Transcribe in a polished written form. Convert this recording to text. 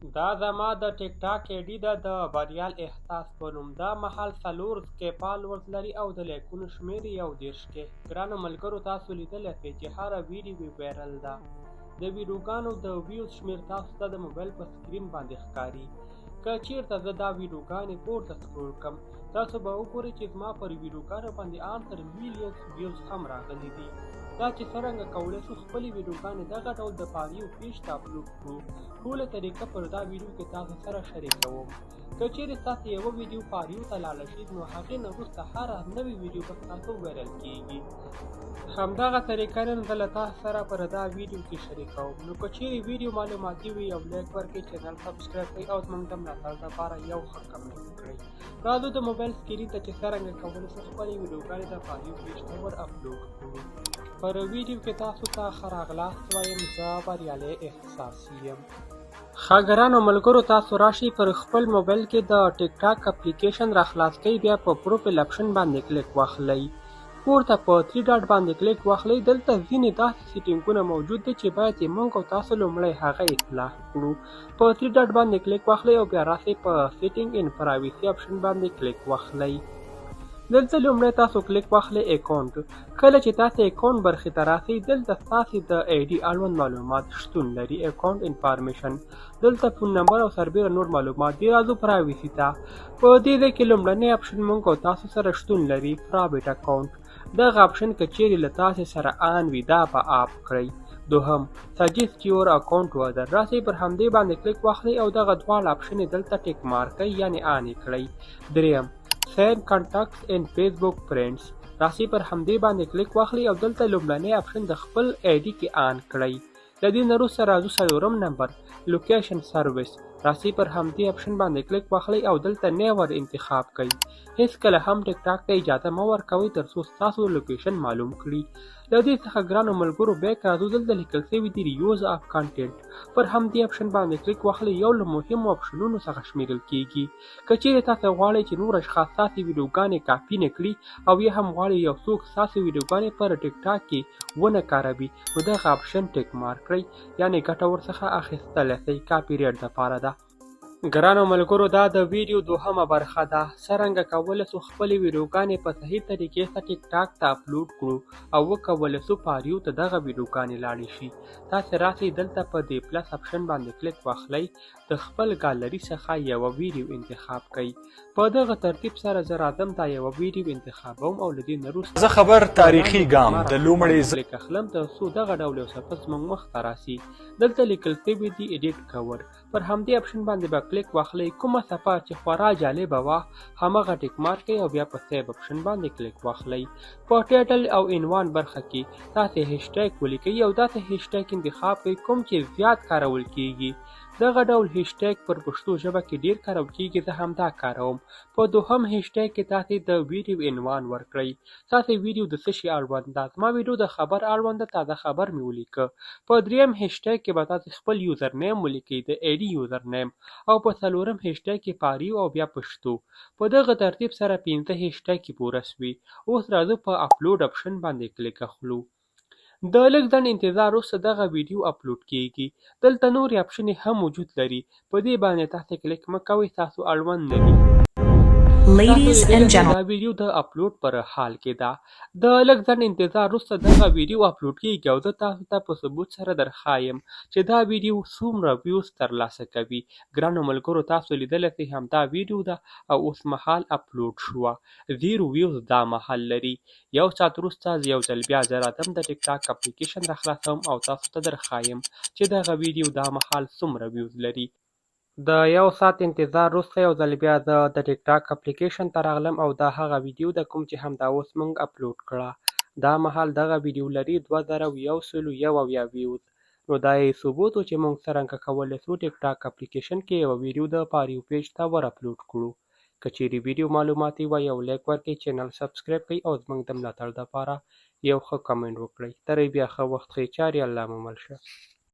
دا زما د ټیک ټاک ایډي ده د بریال احساس په نوم. دا مهال 4K فالوورز لري او د لایکونو شمېر یې 21 کې. ګرانو ملګرو تاسو لیدلی شئ چې هره ویډیو ویرل ده. د ویډیوګانو د ویوز شمېر تاسو ته د موبایل په سکرین باندې ښکاري. که چیرته زه دا ویډیوګانې پورته سکرول کړم تاسو به وګورئ چې زما پر ویډیوګانو باندې ان تر میلیونز ویوز هم راغلي دي. دا چې څرنګه کولی شو خپلې ویډیوګانې دغه ډول د پاریو پیج ته اپلوډ کړو. ټوله طریقه پر دا ویډیو کې تاسو سره شریکوم. که چیرې ستاسو یوه ویډیو پاریو ته لاړه شي نو هغې نه وروسته هره نوې ویډیو به ستاسو ویرل کیږي. همدغه طریقه نن زه له تاسو سره پر دا ویډیو کې شریکوم. نو که چیرې ویډیو معلوماتي وي یو لایک ورکړئ، چینل سبسکرایب کړئ او زموږ د ملاتړ لپاره یو ښه کمنټ وکړئ. راځو د موبایل سکرین ته چې څرنګه کولی شو خپلې ویډیوګانې د پاریو پیج ته ور اپلوډ کړو. پر ویډیو کې تاسو ته ښه راغلاست وایم. زه بریالی احساس یم. ښه ګرانو ملګرو تاسو راشئ پر خپل موبایل کې د ټیک ټاک اپلیکیشن راخلاص کړئ، بیا په پروفایل اپشن باندې کلیک واخلئ. پورته په 3 ډاټ باندې کلیک واخلئ. دلته ځینې داسې سیټینګونه موجود دي چې باید یې موږ او تاسو لومړی هغه اصلاح کړو. په 3 ډاټ باندې کلیک واخلئ او بیا راشئ په سیټینګ ان پرایوسي اپشن باندې کلیک واخلئ. دلته لومړی تاسو کلیک واخلئ اکاونټ. کله چې تاسو اکاونټ برخې ته راسئ دلته ستاسې د ایډي اړوند معلومات شتون لري. اکاونټ انفارمیشن دلته فون نمبر او سربیره نور معلومات دي. راځو پرایوسي ته. په دې ځای کې لومړنی اپشن موږ او تاسو سره شتون لري پرایویټ اکاونټ. دغه اپشن که چیرې له تاسې سره آن وي دا به آپ کړئ. دوهم سجیسټ یور اکاونټ ټو ادر. راسئ پر همدې باندې کلیک واخلئ او دغه دواړه اپشن یې دلته ټیک مارک کړئ یعنې آن یې کړئ. دریم سیو کانټاکټس ان فیسبوک فرینډز. راسئ پر همدې باندې کلیک واخلئ او دلته لومړنی اپشن د خپل ایډي کې آن کړئ. له دې نه وروسته راځو څلورم نمبر لوکیشن سروس. راسئ پر همدې اپشن باندې کلیک واخلئ او دلته نیور انتخاب کړئ. هیڅکله هم ټیک ټاک ته اجازه مه ورکوئ تر څو ستاسو لوکیشن معلوم کړي. له دې څخه ګرانو ملګرو بیک راځو. دلته لیکل شوي دي ریوز اف کانټینټ. پر همدې اپشن باندې کلیک واخلئ. یو له مهمو اپشنونو څخه شمیرل کیږي. که چیرې تاسو غواړئ چې نور اشخاص ستاسې ویډیوګانې کاپي نه کړي او یا هم غواړئ یو څوک ستاسې ویډیوګانې پر ټیک ټاک کې ونه کاروي نو دغه اپشن ټیک مارک کړئ یعنې ګټه ورڅخه اخیستلی شئ. کاپي ریټ دپاره ده. ګرانو ملګرو دا د ویډیو دوهمه برخه ده. څرنګه کولی شو خپلې ویډیوګانې په صحیح طریقې سره ټیک ټاک ته اپلوډ کړو او وکولی شو پاریو ته دغه ویډیوګانې لاړې شي. تاسې راسئ دلته په دې پلس اپشن باندې کلیک واخلئ. د خپل ګالري څخه یوه ویډیو انتخاب کړئ. په دغه ترتیب سره زه راځم دا یوه ویډیو انتخابوم او له دې نه وروسته زه خبر تاریخي ګام د لومړي کلیک اخلم تر څو دغه ډول یو صفحه زموږ مخ ته راسي. دلته لیکل شوي دي ایډیټ کور. پر همدې اپشن باندې به کلیک واخلئ. کومه صفحه چې خورا جالبه وه همغه ټیک مارک کړئ او بیا په سیو اپشن باندې کلیک واخلئ. په ټایټل او عنوان برخه کې تاسې هیشټیګ ولیکئ او داسې هیشټیګ انتخاب کړئ کوم چې زیات کارول کیږي. دغه ډول هیشټیګ پر پښتو ژبه کې ډیر کارول کیږي. زه همدا کاروم. په دوهم هیشټیګ کې تاسې د ویډیو عنوان ورکړئ. ستاسې ویډیو د څه شي اړوند ده. زما ویډیو د خبر اړوند ده. تازه خبر مې ولیکه. په دریم هیشټیګ کې به تاسې خپل یوزر نیم ولیکئ د ایډي یوزر نیم او په څلورم هیشټیګ کې پاریو او بیا پښتو. په دغه ترتیب سره 5 هیشټیګ کې پوره سوي. اوس راځو په اپلوډ اپشن باندې کلیک اخلو. د لږ ځنډ انتظار وروسته دغه ویډیو اپلوډ کیږي. دلته نورې اپشنې هم وجود لري. په دې باندې تاسې کلیک مه کوئ ستاسو اړوند نه وي. دا ویډیو د اپلوډ پر حال کې ده. د لږ ځنډ انتظار وروسته دغه ویډیو اپلوډ کیږي او زه تاسو ته په ثبوت سره درښایم چې دا ویډیو څومره ویوز ترلاسه کوي. ګرانو ملګرو تاسو لیدلی شئ همدا ویډیو ده او اوس مهال اپلوډ شوه. 0 ویوز دا مهال لري. یو ساعت وروسته یو ځل بیا زه راځم د ټیک ټاک اپلیکیشن راخلاصوم او تاسو ته درښایم چې دغه ویډیو دا مهال څومره ویوز لري. د یو ساعت انتظار وروسته یو ځل بیا زه د ټیک ټاک اپلیکیشن ته راغلم او دا هغه ویډیو ده کوم چې همدا اوس موږ اپلوډ کړه. دا مهال دغه ویډیو لري 2171 ویوز. نو دا یې ثبوت و چې موږ څرنګه کولی شو ټیک ټاک اپلیکیشن کې یوه ویډیو د پاریو پیج ته ور اپلوډ کړو. که چیرې ویډیو معلوماتي وه یو لایک ورکړئ، چینل سبسکرایب کړئ او زموږ د ملاتړ لپاره یو ښه کمنټ وکړئ. تر بیا ښه وخت ښې چارې الله مو مل شه.